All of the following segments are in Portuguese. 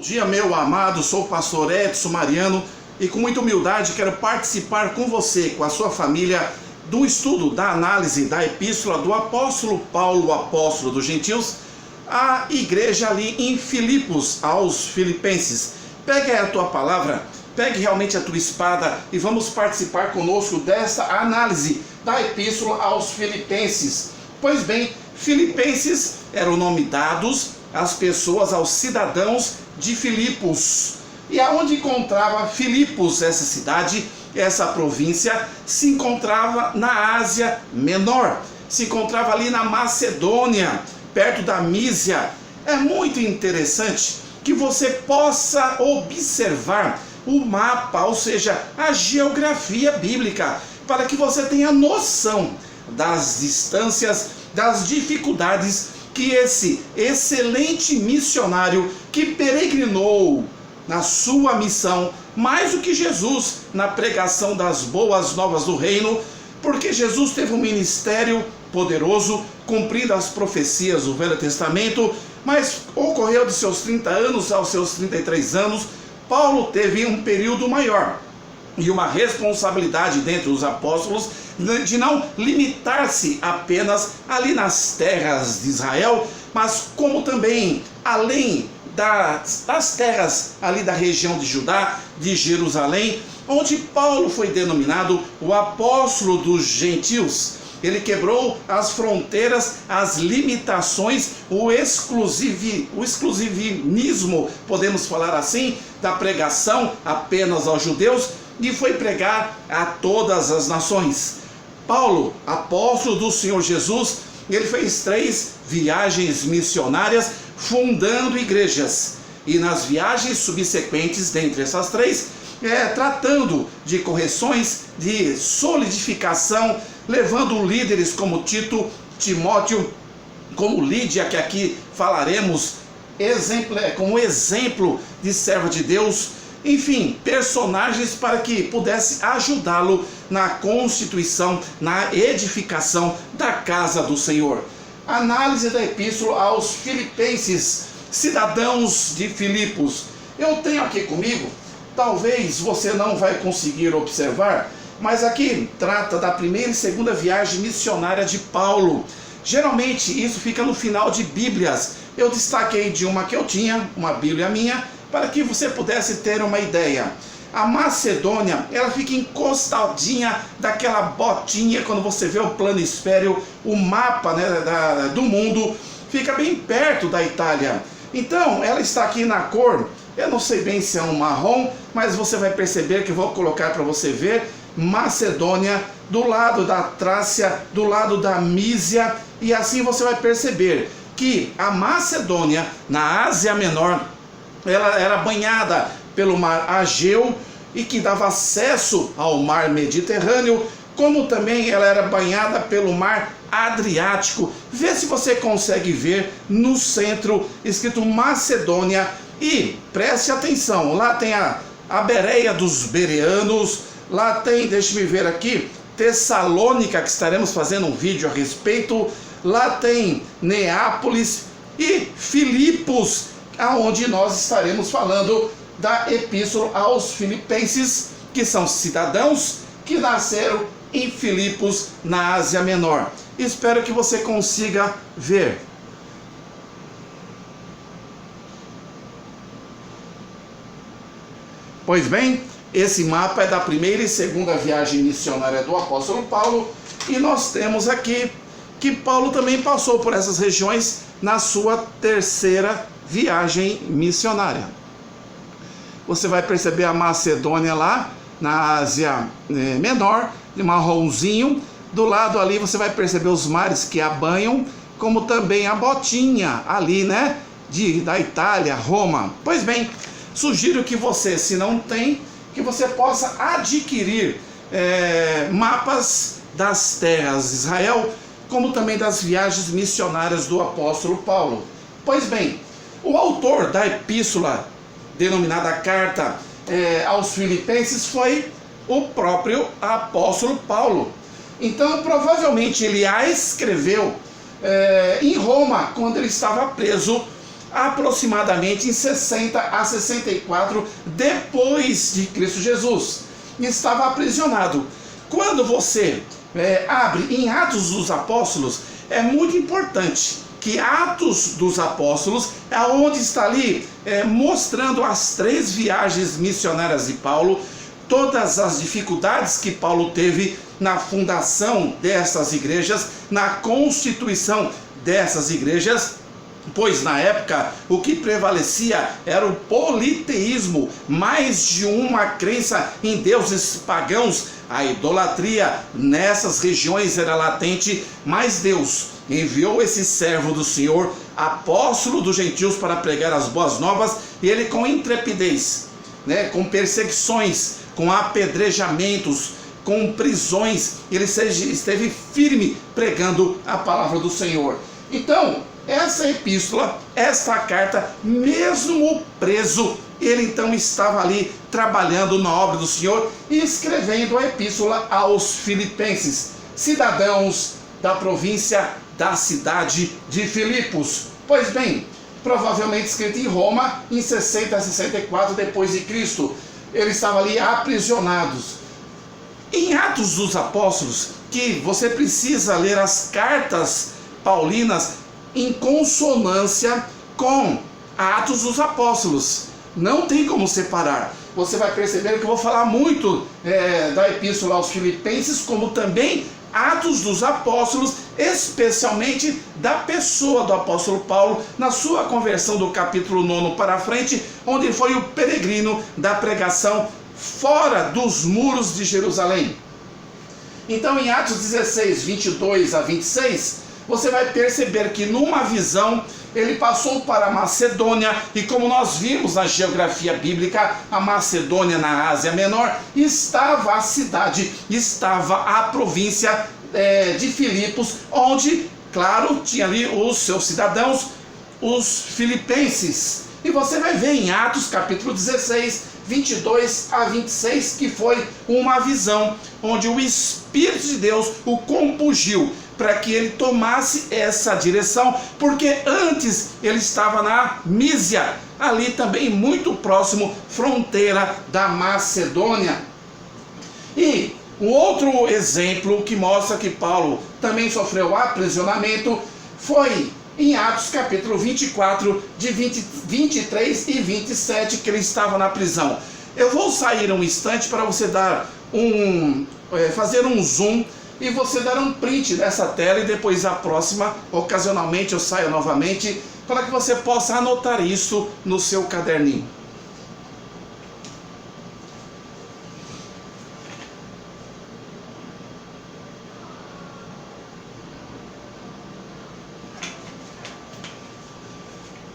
Dia, meu amado, sou o pastor Edson Mariano e com muita humildade quero participar com você, com a sua família, do estudo, da análise da epístola do apóstolo Paulo, o apóstolo dos gentios, à igreja ali em Filipos, aos filipenses. Pegue a tua palavra, pegue realmente a tua espada e vamos participar conosco desta análise da epístola aos filipenses. Pois bem, filipenses era o nome dados às pessoas, aos cidadãos de Filipos. E aonde encontrava Filipos, essa cidade, essa província, se encontrava na Ásia Menor, se encontrava ali na Macedônia, perto da Mísia. É muito interessante que você possa observar o mapa, ou seja, a geografia bíblica, para que você tenha noção das distâncias, das dificuldades que esse excelente missionário que peregrinou na sua missão, mais do que Jesus na pregação das boas novas do reino, porque Jesus teve um ministério poderoso, cumprindo as profecias do Velho Testamento, mas ocorreu de seus 30 anos aos seus 33 anos, Paulo teve um período maior e uma responsabilidade dentre os apóstolos de não limitar-se apenas ali nas terras de Israel, mas como também além das terras ali da região de Judá, de Jerusalém, onde Paulo foi denominado o apóstolo dos gentios. Ele quebrou as fronteiras, as limitações, o exclusivismo, podemos falar assim, da pregação apenas aos judeus, e foi pregar a todas as nações. Paulo, apóstolo do Senhor Jesus, ele fez 3 viagens missionárias fundando igrejas. E nas viagens subsequentes, dentre essas 3, tratando de correções, de solidificação, levando líderes como Tito, Timóteo, como Lídia, que aqui falaremos, como exemplo de servo de Deus, enfim, personagens para que pudesse ajudá-lo na constituição, na edificação da casa do Senhor. Análise da epístola aos filipenses, cidadãos de Filipos. Eu tenho aqui comigo, talvez você não vai conseguir observar, mas aqui trata da primeira e segunda viagem missionária de Paulo. Geralmente isso fica no final de Bíblias. Eu destaquei de uma que eu tinha, uma Bíblia minha, para que você pudesse ter uma ideia. A Macedônia, ela fica encostadinha daquela botinha, quando você vê o planisfério, o mapa, né, do mundo, fica bem perto da Itália. Então, ela está aqui na cor, eu não sei bem se é um marrom, mas você vai perceber que eu vou colocar para você ver, Macedônia, do lado da Trácia, do lado da Mísia, e assim você vai perceber que a Macedônia, na Ásia Menor, ela era banhada pelo mar Ageu e que dava acesso ao mar Mediterrâneo, como também ela era banhada pelo mar Adriático. Vê se você consegue ver no centro escrito Macedônia e preste atenção, lá tem a Bereia dos Bereanos, lá tem, deixe-me ver aqui, Tessalônica, que estaremos fazendo um vídeo a respeito, lá tem Neápolis e Filipos, aonde nós estaremos falando da epístola aos filipenses, que são cidadãos que nasceram em Filipos, na Ásia Menor. Espero que você consiga ver. Pois bem, esse mapa é da primeira e segunda viagem missionária do apóstolo Paulo, e nós temos aqui que Paulo também passou por essas regiões na sua terceira viagem missionária. Você vai perceber a Macedônia lá na Ásia Menor, de marronzinho. Do lado ali você vai perceber os mares que a banham, como também a botinha ali, né, da Itália, Roma. Pois bem, sugiro que você, se não tem, que você possa adquirir mapas das terras de Israel, como também das viagens missionárias do apóstolo Paulo. Pois bem, o autor da epístola, denominada Carta aos Filipenses, foi o próprio apóstolo Paulo. Então, provavelmente ele a escreveu em Roma, quando ele estava preso aproximadamente em 60 a 64 depois de Cristo Jesus. Estava aprisionado. Quando você abre em Atos dos Apóstolos, é muito importante que Atos dos Apóstolos é onde está ali mostrando as 3 viagens missionárias de Paulo, todas as dificuldades que Paulo teve na fundação dessas igrejas, na constituição dessas igrejas, pois na época o que prevalecia era o politeísmo, mais de uma crença em deuses pagãos. A idolatria nessas regiões era latente, mas Deus enviou esse servo do Senhor, apóstolo dos gentios, para pregar as boas novas, e ele com intrepidez, com perseguições, com apedrejamentos, com prisões, ele esteve firme pregando a palavra do Senhor. Então, essa epístola, essa carta, mesmo preso, ele então estava ali trabalhando na obra do Senhor e escrevendo a epístola aos filipenses, cidadãos da província da cidade de Filipos. Pois bem, provavelmente escrito em Roma em 60 a 64 depois de Cristo. Ele estava ali aprisionados. Em Atos dos Apóstolos, que você precisa ler as cartas paulinas em consonância com Atos dos Apóstolos, não tem como separar. Você vai perceber que eu vou falar muito da epístola aos Filipenses, como também Atos dos Apóstolos, especialmente da pessoa do apóstolo Paulo, na sua conversão do capítulo 9 para frente, onde foi o peregrino da pregação fora dos muros de Jerusalém. Então, em Atos 16, 22 a 26, você vai perceber que numa visão ele passou para a Macedônia, e como nós vimos na geografia bíblica, a Macedônia na Ásia Menor, estava a cidade, estava a província de Filipos, onde, claro, tinha ali os seus cidadãos, os filipenses. E você vai ver em Atos capítulo 16, 22 a 26, que foi uma visão onde o Espírito de Deus o compungiu para que ele tomasse essa direção, porque antes ele estava na Mísia, ali também muito próximo, fronteira da Macedônia. E um outro exemplo que mostra que Paulo também sofreu aprisionamento foi em Atos capítulo 24, de 23 e 27, que ele estava na prisão. Eu vou sair um instante para você dar fazer um zoom e você dar um print dessa tela, e depois a próxima, ocasionalmente eu saio novamente, para que você possa anotar isso no seu caderninho.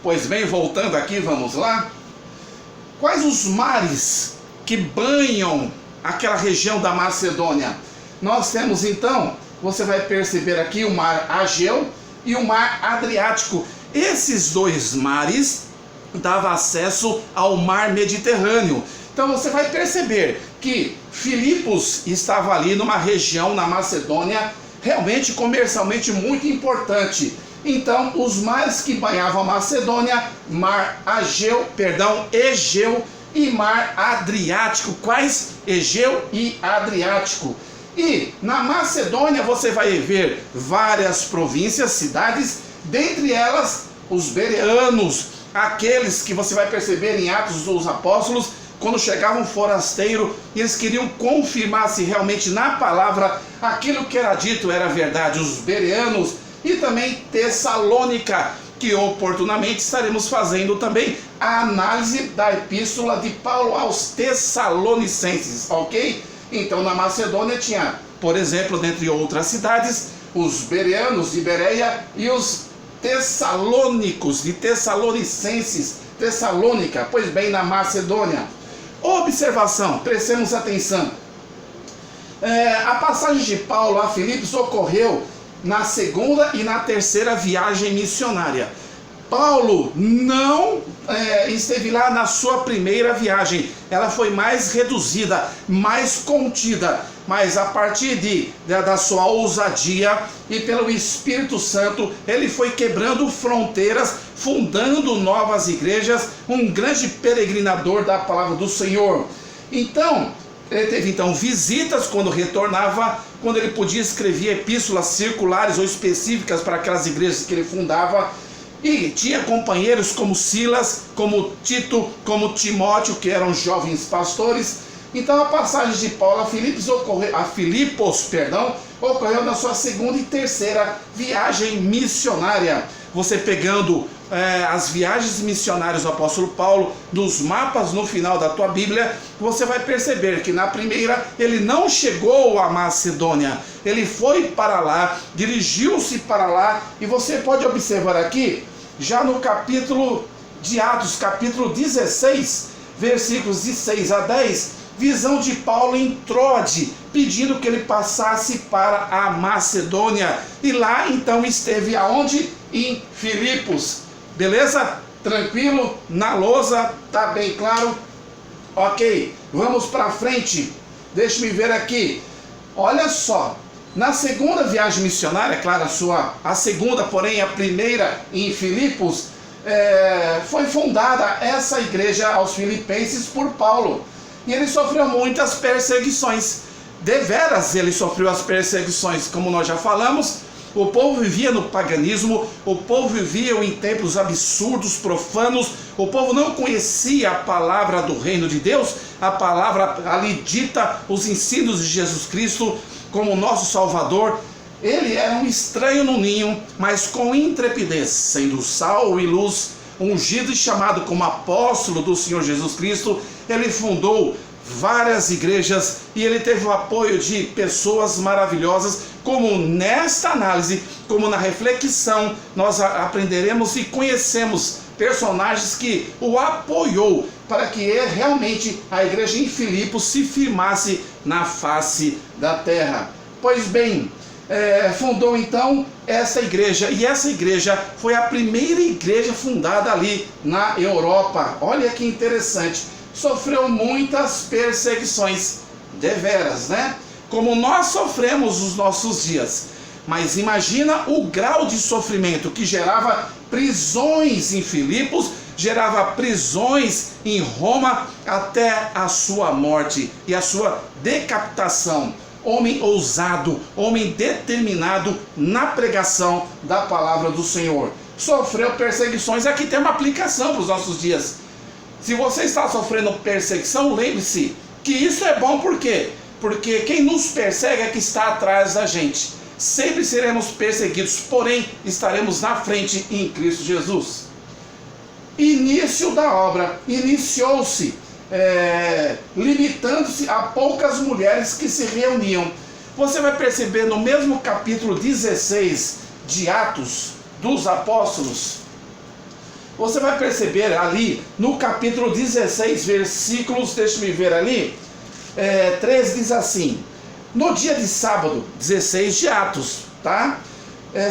Pois bem, voltando aqui, vamos lá. Quais os mares que banham aquela região da Macedônia? Nós temos então, você vai perceber aqui o mar Ageu e o mar Adriático. Esses 2 mares davam acesso ao mar Mediterrâneo. Então você vai perceber que Filipos estava ali numa região na Macedônia, realmente comercialmente muito importante. Então os mares que banhavam a Macedônia, mar Egeu e mar Adriático. Quais? Egeu e Adriático. E na Macedônia você vai ver várias províncias, cidades, dentre elas os bereanos, aqueles que você vai perceber em Atos dos Apóstolos, quando chegava um forasteiro, eles queriam confirmar se realmente na palavra aquilo que era dito era verdade, os bereanos. E também Tessalônica, que oportunamente estaremos fazendo também a análise da epístola de Paulo aos Tessalonicenses, ok? Então na Macedônia tinha, por exemplo, dentre outras cidades, os bereanos de Bereia e os tessalônicos de Tessalonicenses, Tessalônica. Pois bem, na Macedônia. Observação, prestemos atenção. A passagem de Paulo a Filipos ocorreu na 2ª e na 3ª viagem missionária. Paulo não esteve lá na sua primeira viagem. Ela foi mais reduzida, mais contida, mas a partir da sua ousadia e pelo Espírito Santo, ele foi quebrando fronteiras, fundando novas igrejas, um grande peregrinador da palavra do Senhor. Então, ele teve visitas quando retornava, quando ele podia escrever epístolas circulares ou específicas para aquelas igrejas que ele fundava. E tinha companheiros como Silas, como Tito, como Timóteo, que eram jovens pastores. Então a passagem de Paulo a Filipos ocorreu na sua segunda e terceira viagem missionária. Você pegando as viagens missionárias do apóstolo Paulo, nos mapas no final da tua Bíblia, você vai perceber que na primeira ele não chegou à Macedônia, ele foi para lá, dirigiu-se para lá, e você pode observar aqui, já no capítulo de Atos, capítulo 16, versículos de 6 a 10, visão de Paulo em Troade, pedindo que ele passasse para a Macedônia, e lá então esteve aonde? Em Filipos. Beleza? Tranquilo? Na lousa? Tá bem claro? Ok, vamos para frente. Deixa-me ver aqui. Olha só, na segunda viagem missionária, claro, a segunda, porém a primeira em Filipos, foi fundada essa igreja aos filipenses por Paulo. E ele sofreu muitas perseguições. Deveras ele sofreu as perseguições, como nós já falamos. O povo vivia no paganismo, o povo vivia em templos absurdos, profanos, o povo não conhecia a palavra do reino de Deus, a palavra ali dita, os ensinos de Jesus Cristo como nosso Salvador. Ele era um estranho no ninho, mas com intrepidez, sendo sal e luz, ungido e chamado como apóstolo do Senhor Jesus Cristo, ele fundou várias igrejas e ele teve o apoio de pessoas maravilhosas, como nesta análise, como na reflexão, nós aprenderemos e conhecemos personagens que o apoiou para que realmente a igreja em Filipos se firmasse na face da terra. Pois bem, fundou então essa igreja, e essa igreja foi a primeira igreja fundada ali na Europa. Olha que interessante, sofreu muitas perseguições, deveras, né? Como nós sofremos nos nossos dias. Mas imagina o grau de sofrimento que gerava prisões em Filipos, gerava prisões em Roma até a sua morte e a sua decapitação. Homem ousado, homem determinado na pregação da palavra do Senhor. Sofreu perseguições. Aqui tem uma aplicação para os nossos dias. Se você está sofrendo perseguição, lembre-se que isso é bom. Por quê? Porque quem nos persegue é que está atrás da gente. Sempre seremos perseguidos, porém estaremos na frente em Cristo Jesus. Início da obra, iniciou-se limitando-se a poucas mulheres que se reuniam. Você vai perceber no mesmo capítulo 16 de Atos dos Apóstolos, você vai perceber ali no capítulo 16, versículos, deixa-me ver ali, 3 diz assim: no dia de sábado, 16 de Atos, tá?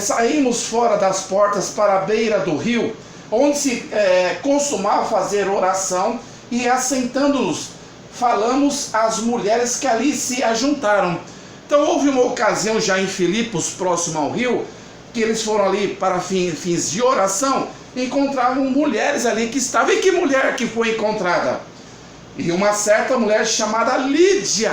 Saímos fora das portas para a beira do rio, onde se costumava fazer oração, e assentando-nos, falamos às mulheres que ali se ajuntaram. Então houve uma ocasião já em Filipos, próximo ao rio, que eles foram ali para fins de oração, encontravam mulheres ali que estavam. E que mulher que foi encontrada? E uma certa mulher chamada Lídia,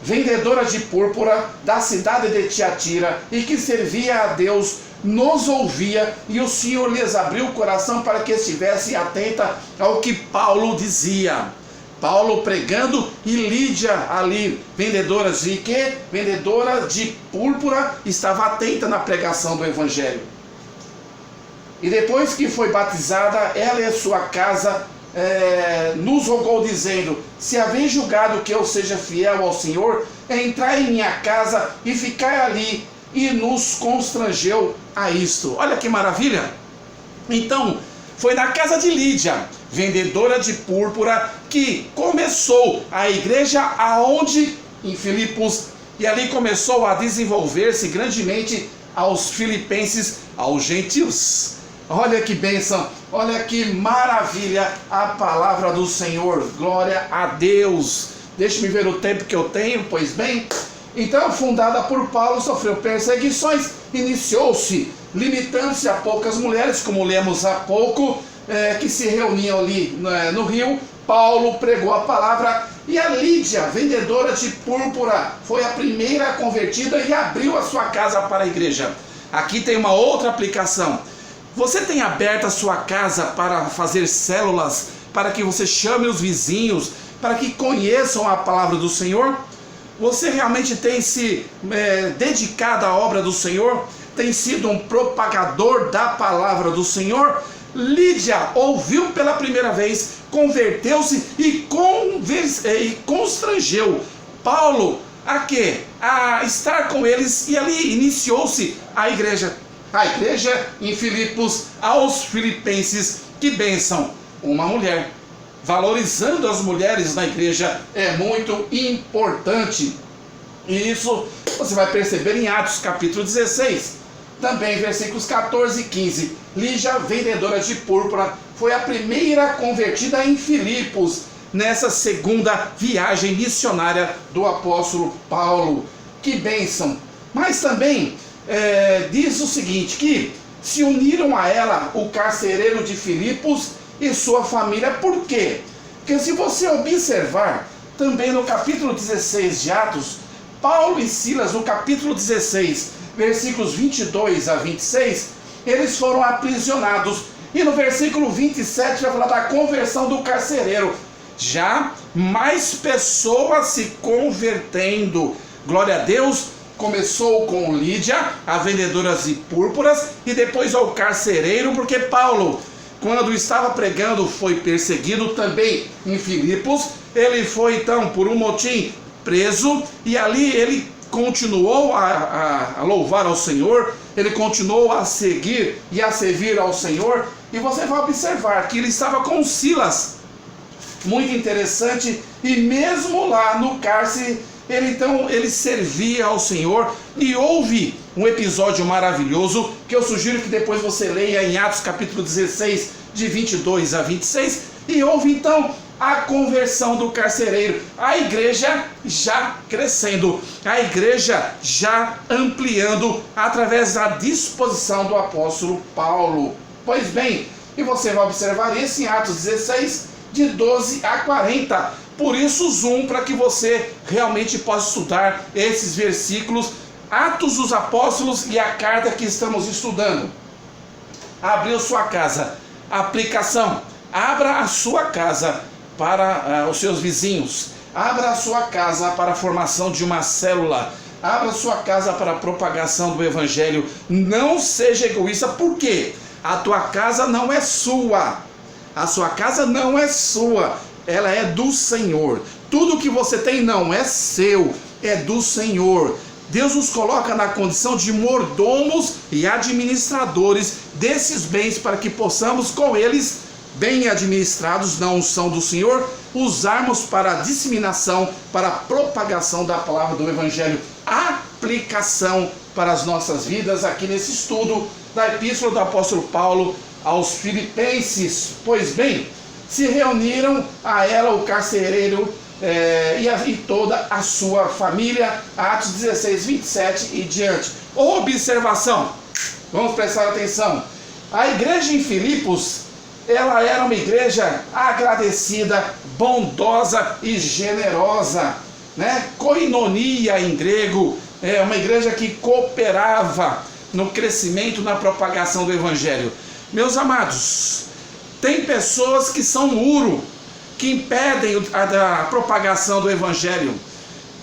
vendedora de púrpura da cidade de Tiatira, e que servia a Deus, nos ouvia, e o Senhor lhes abriu o coração para que estivesse atenta ao que Paulo dizia. Paulo pregando e Lídia ali, vendedora de quê? Vendedora de púrpura, estava atenta na pregação do Evangelho. E depois que foi batizada, ela e a sua casa nos rogou, dizendo: se haveis julgado que eu seja fiel ao Senhor, entrai em minha casa e ficai ali. E nos constrangeu a isto. Olha que maravilha! Então, foi na casa de Lídia, vendedora de púrpura, que começou a igreja aonde? Em Filipos. E ali começou a desenvolver-se grandemente aos filipenses, aos gentios. Olha que bênção, olha que maravilha a palavra do Senhor, glória a Deus. Deixe-me ver o tempo que eu tenho, pois bem. Então, fundada por Paulo, sofreu perseguições, iniciou-se, limitando-se a poucas mulheres, como lemos há pouco, que se reuniam ali no rio. Paulo pregou a palavra e a Lídia, vendedora de púrpura, foi a primeira convertida e abriu a sua casa para a igreja. Aqui tem uma outra aplicação. Você tem aberto a sua casa para fazer células, para que você chame os vizinhos, para que conheçam a palavra do Senhor? Você realmente tem se dedicado à obra do Senhor? Tem sido um propagador da palavra do Senhor? Lídia ouviu pela primeira vez, converteu-se e constrangeu Paulo a quê? A estar com eles, e ali iniciou-se a igreja em Filipos, aos filipenses. Que bênção! Uma mulher. Valorizando as mulheres na igreja é muito importante. E isso você vai perceber em Atos capítulo 16. Também versículos 14 e 15. Lídia, vendedora de púrpura, foi a primeira convertida em Filipos, nessa segunda viagem missionária do apóstolo Paulo. Que bênção! Mas também diz o seguinte, que se uniram a ela o carcereiro de Filipos e sua família. Por quê? Porque se você observar, também no capítulo 16 de Atos, Paulo e Silas, no capítulo 16, versículos 22 a 26, eles foram aprisionados. E no versículo 27 vai falar da conversão do carcereiro. Já mais pessoas se convertendo. Glória a Deus. Começou com Lídia, a vendedora de púrpuras, e depois ao carcereiro, porque Paulo, quando estava pregando, foi perseguido também em Filipos. Ele foi então, por um motim, preso, e ali ele continuou a louvar ao Senhor, ele continuou a seguir e a servir ao Senhor. E você vai observar que ele estava com Silas, muito interessante, e mesmo lá no cárcere, ele servia ao Senhor. E houve um episódio maravilhoso, que eu sugiro que depois você leia em Atos capítulo 16, de 22 a 26, e houve então a conversão do carcereiro, a igreja já crescendo, a igreja já ampliando, através da disposição do apóstolo Paulo. Pois bem, e você vai observar isso em Atos 16, de 12 a 40, por isso zoom, para que você realmente possa estudar esses versículos, Atos dos Apóstolos e a carta que estamos estudando. Abriu sua casa, aplicação, abra a sua casa para os seus vizinhos, abra a sua casa para a formação de uma célula, abra a sua casa para a propagação do evangelho. Não seja egoísta. Por quê? A tua casa não é sua, a sua casa não é sua, ela é do Senhor. Tudo que você tem não é seu, é do Senhor. Deus nos coloca na condição de mordomos e administradores desses bens, para que possamos com eles, bem administrados na unção do Senhor, usarmos para a disseminação, para a propagação da palavra do evangelho. Aplicação para as nossas vidas aqui nesse estudo da epístola do apóstolo Paulo aos Filipenses. Pois bem, se reuniram a ela o carcereiro e toda a sua família. Atos 16, 27 e diante. Observação, vamos prestar atenção. A igreja em Filipos, ela era uma igreja agradecida, bondosa e generosa, né? Koinonia em grego, uma igreja que cooperava no crescimento, na propagação do evangelho. Meus amados, tem pessoas que são muro, que impedem a propagação do evangelho.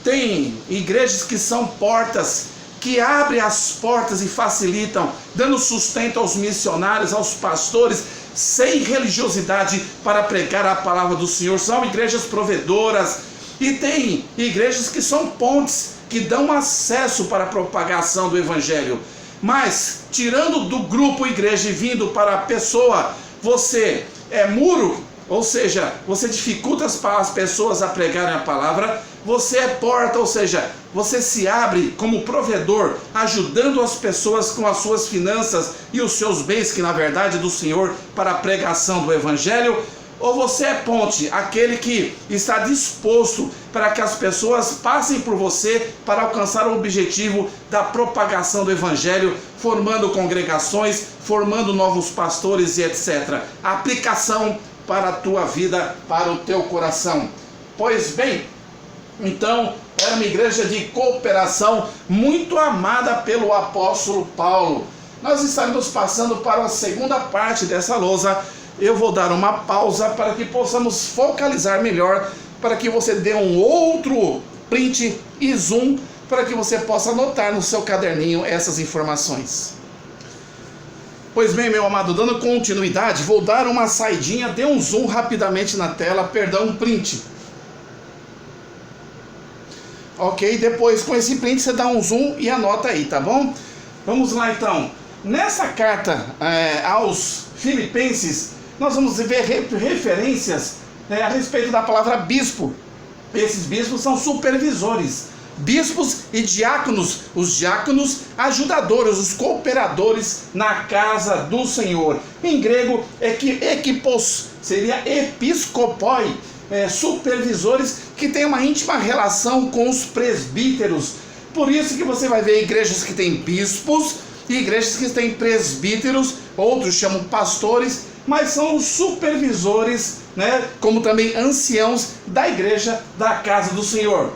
Tem igrejas que são portas, que abrem as portas e facilitam, dando sustento aos missionários, aos pastores, sem religiosidade, para pregar a palavra do Senhor. São igrejas provedoras. E tem igrejas que são pontes, que dão acesso para a propagação do evangelho. Mas, tirando do grupo igreja e vindo para a pessoa, você é muro, ou seja, você dificulta as pessoas a pregarem a palavra. Você é porta, ou seja, você se abre como provedor, ajudando as pessoas com as suas finanças e os seus bens, que na verdade é do Senhor, para a pregação do Evangelho. Ou você é ponte, aquele que está disposto para que as pessoas passem por você para alcançar o objetivo da propagação do Evangelho, formando congregações, formando novos pastores e etc. A aplicação para a tua vida, para o teu coração. Pois bem, então, era uma igreja de cooperação muito amada pelo apóstolo Paulo. Nós estaremos passando para a segunda parte dessa lousa. Eu vou dar uma pausa para que possamos focalizar melhor, para que você dê um outro print e zoom, para que você possa anotar no seu caderninho essas informações. Pois bem, meu amado, dando continuidade, vou dar uma saidinha, dê um zoom rapidamente na tela, perdão, um print. Ok, depois com esse print você dá um zoom e anota aí, tá bom? Vamos lá então. Nessa carta aos Filipenses, nós vamos ver referências a respeito da palavra bispo. Esses bispos são supervisores. Bispos e diáconos, os diáconos ajudadores, os cooperadores na casa do Senhor. Em grego, equipos, seria episcopoi, supervisores que têm uma íntima relação com os presbíteros. Por isso que você vai ver igrejas que têm bispos e igrejas que têm presbíteros, outros chamam pastores, mas são os supervisores, como também anciãos da igreja da casa do Senhor.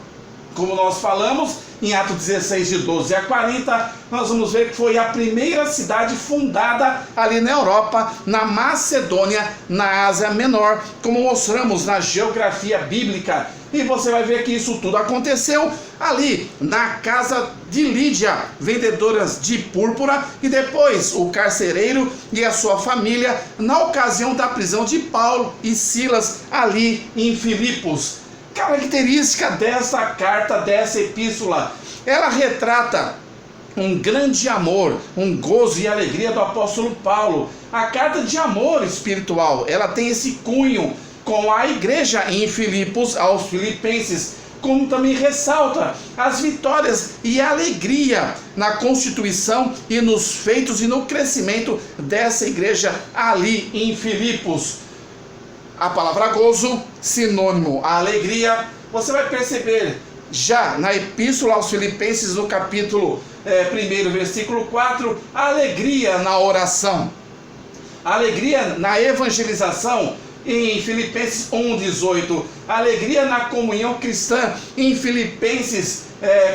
Como nós falamos, em Atos 16, de 12 a 40, nós vamos ver que foi a primeira cidade fundada ali na Europa, na Macedônia, na Ásia Menor, como mostramos na geografia bíblica. E você vai ver que isso tudo aconteceu ali na casa de Lídia, vendedoras de púrpura, e depois o carcereiro e a sua família, na ocasião da prisão de Paulo e Silas ali em Filipos. Característica dessa carta, dessa epístola, ela retrata um grande amor, um gozo e alegria do apóstolo Paulo. A carta de amor espiritual, ela tem esse cunho com a igreja em Filipos, aos filipenses, como também ressalta as vitórias e a alegria na constituição e nos feitos e no crescimento dessa igreja ali em Filipos. A palavra gozo, sinônimo à alegria, você vai perceber já na epístola aos Filipenses, no capítulo 1, versículo 4, a alegria na oração, a alegria na evangelização, em Filipenses 1,18, a alegria na comunhão cristã, em Filipenses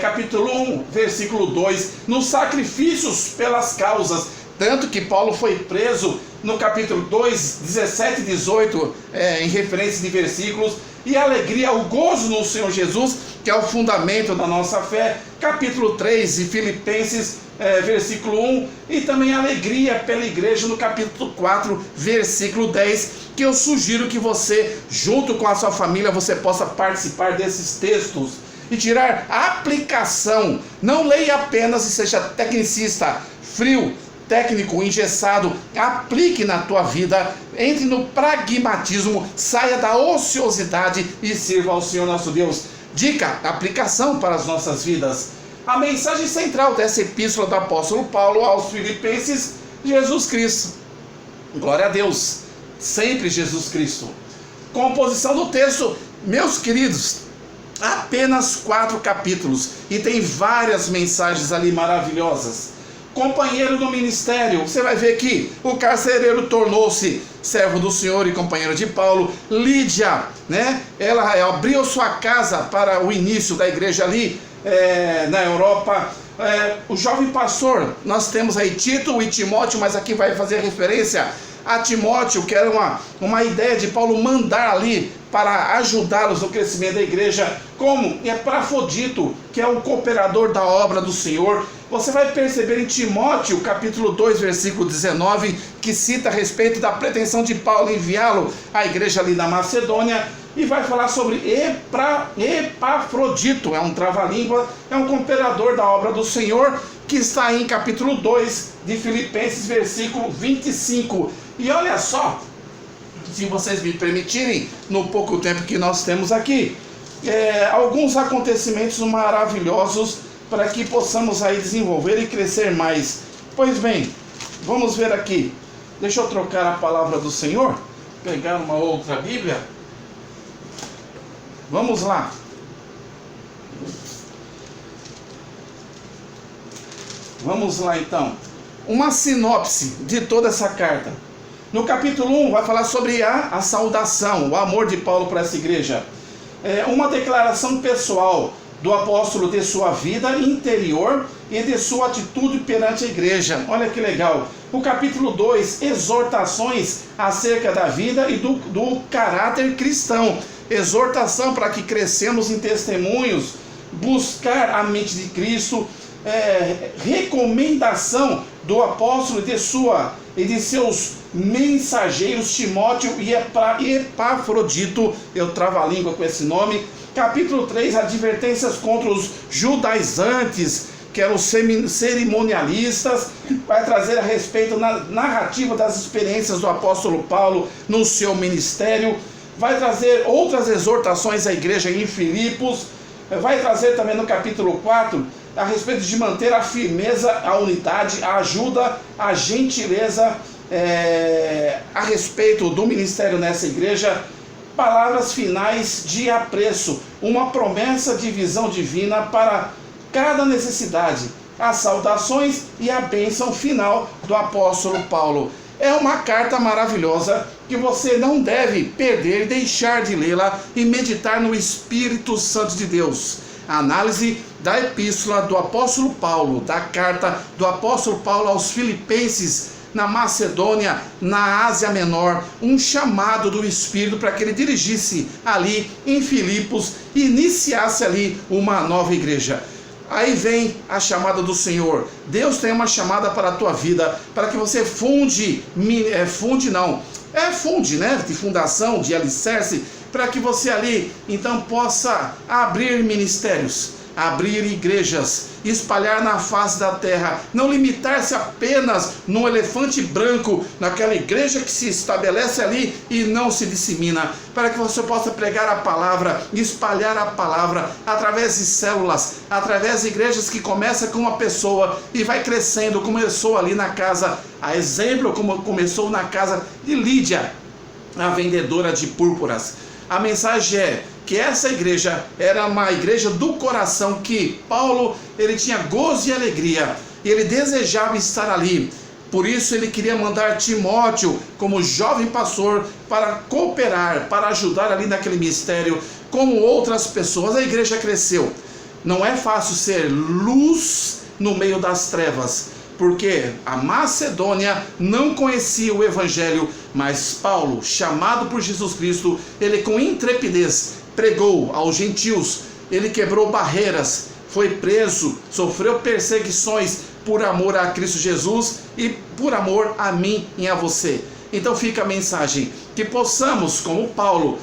capítulo 1, versículo 2, nos sacrifícios pelas causas, tanto que Paulo foi preso no capítulo 2, 17 e 18, em referência de versículos, e a alegria, o gozo no Senhor Jesus, que é o fundamento da nossa fé, capítulo 3 de Filipenses, versículo 1, e também a alegria pela igreja no capítulo 4, versículo 10, que eu sugiro que você, junto com a sua família, você possa participar desses textos e tirar a aplicação. Não leia apenas e seja tecnicista, frio, técnico, engessado. Aplique na tua vida, entre no pragmatismo, saia da ociosidade e sirva ao Senhor nosso Deus. Dica, aplicação para as nossas vidas. A mensagem central dessa epístola do apóstolo Paulo aos Filipenses: Jesus Cristo. Glória a Deus, sempre Jesus Cristo. Composição do texto, meus queridos, apenas 4 capítulos e tem várias mensagens ali maravilhosas. Companheiro do ministério, você vai ver que o carcereiro tornou-se servo do Senhor e companheiro de Paulo. Lídia, ela abriu sua casa para o início da igreja ali na Europa. O jovem pastor, nós temos aí Tito e Timóteo, mas aqui vai fazer referência a Timóteo, que era uma ideia de Paulo mandar ali para ajudá-los no crescimento da igreja, como Epafrodito, que é o cooperador da obra do Senhor. Você vai perceber em Timóteo, capítulo 2, versículo 19, que cita a respeito da pretensão de Paulo enviá-lo à igreja ali na Macedônia, e vai falar sobre Epafrodito, é um trava-língua, é um cooperador da obra do Senhor, que está aí em capítulo 2 de Filipenses, versículo 25. E olha só, se vocês me permitirem, no pouco tempo que nós temos aqui, alguns acontecimentos maravilhosos para que possamos aí desenvolver e crescer mais. Pois bem, vamos ver aqui. Deixa eu trocar a palavra do Senhor, pegar uma outra Bíblia. Vamos lá. Vamos lá então. Uma sinopse de toda essa carta. No capítulo 1 vai falar sobre a saudação, o amor de Paulo para essa igreja. Uma declaração pessoal do apóstolo de sua vida interior e de sua atitude perante a igreja. Olha que legal. O capítulo 2, exortações acerca da vida e do caráter cristão. Exortação para que crescemos em testemunhos, buscar a mente de Cristo, recomendação do apóstolo e de seus mensageiros Timóteo e Epafrodito. Eu travo a língua com esse nome. Capítulo 3, advertências contra os judaizantes, que eram os cerimonialistas. Vai trazer a respeito na narrativa das experiências do apóstolo Paulo no seu ministério. Vai trazer outras exortações à igreja em Filipos. Vai trazer também no capítulo 4 a respeito de manter a firmeza, a unidade, a ajuda, a gentileza a respeito do ministério nessa igreja. Palavras finais de apreço, uma promessa de visão divina para cada necessidade, as saudações e a bênção final do apóstolo Paulo. É uma carta maravilhosa que você não deve perder, deixar de lê-la e meditar no Espírito Santo de Deus. A análise da epístola do apóstolo Paulo, da carta do apóstolo Paulo aos Filipenses, na Macedônia, na Ásia Menor, um chamado do Espírito para que ele dirigisse ali em Filipos e iniciasse ali uma nova igreja. Aí vem a chamada do Senhor. Deus tem uma chamada para a tua vida, para que você funde, de fundação, de alicerce, para que você ali, então, possa abrir ministérios, abrir igrejas, espalhar na face da terra, não limitar-se apenas num elefante branco, naquela igreja que se estabelece ali e não se dissemina, para que você possa pregar a palavra, espalhar a palavra através de células, através de igrejas que começam com uma pessoa e vai crescendo. Começou ali na casa, a exemplo como começou na casa de Lídia, a vendedora de púrpuras. A mensagem é que essa igreja era uma igreja do coração, que Paulo, ele tinha gozo e alegria, e ele desejava estar ali. Por isso ele queria mandar Timóteo como jovem pastor para cooperar, para ajudar ali naquele ministério, como outras pessoas. A igreja cresceu. Não é fácil ser luz no meio das trevas, porque a Macedônia não conhecia o Evangelho, mas Paulo, chamado por Jesus Cristo, ele com intrepidez pregou aos gentios, ele quebrou barreiras, foi preso, sofreu perseguições por amor a Cristo Jesus e por amor a mim e a você. Então fica a mensagem, que possamos, como Paulo,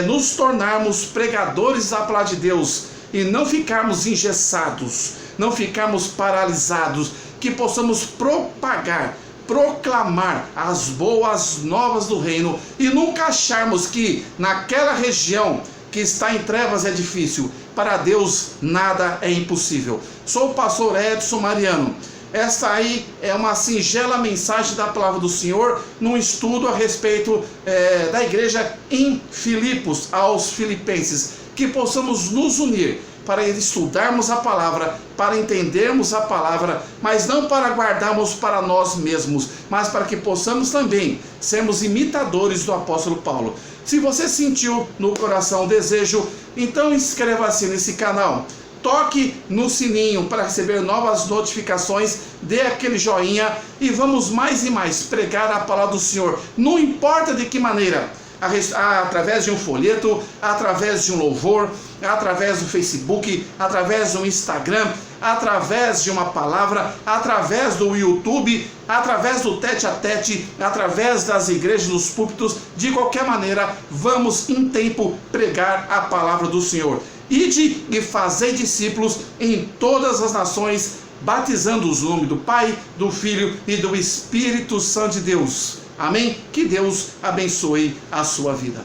nos tornarmos pregadores da palavra de Deus e não ficarmos engessados, não ficarmos paralisados, que possamos propagar, proclamar as boas novas do reino e nunca acharmos que naquela região que está em trevas é difícil. Para Deus nada é impossível. Sou o pastor Edson Mariano. Esta aí é uma singela mensagem da palavra do Senhor, num estudo a respeito da igreja em Filipos, aos filipenses. Que possamos nos unir para estudarmos a palavra, para entendermos a palavra, mas não para guardarmos para nós mesmos, mas para que possamos também sermos imitadores do apóstolo Paulo. Se você sentiu no coração o desejo, então inscreva-se nesse canal. Toque no sininho para receber novas notificações, dê aquele joinha e vamos mais e mais pregar a palavra do Senhor. Não importa de que maneira, através de um folheto, através de um louvor, através do Facebook, através do Instagram, através de uma palavra, através do YouTube, através do tete-a-tete, através das igrejas, dos púlpitos. De qualquer maneira, vamos em tempo pregar a palavra do Senhor. Ide e fazei discípulos em todas as nações, batizando-os no nome do Pai, do Filho e do Espírito Santo de Deus. Amém? Que Deus abençoe a sua vida.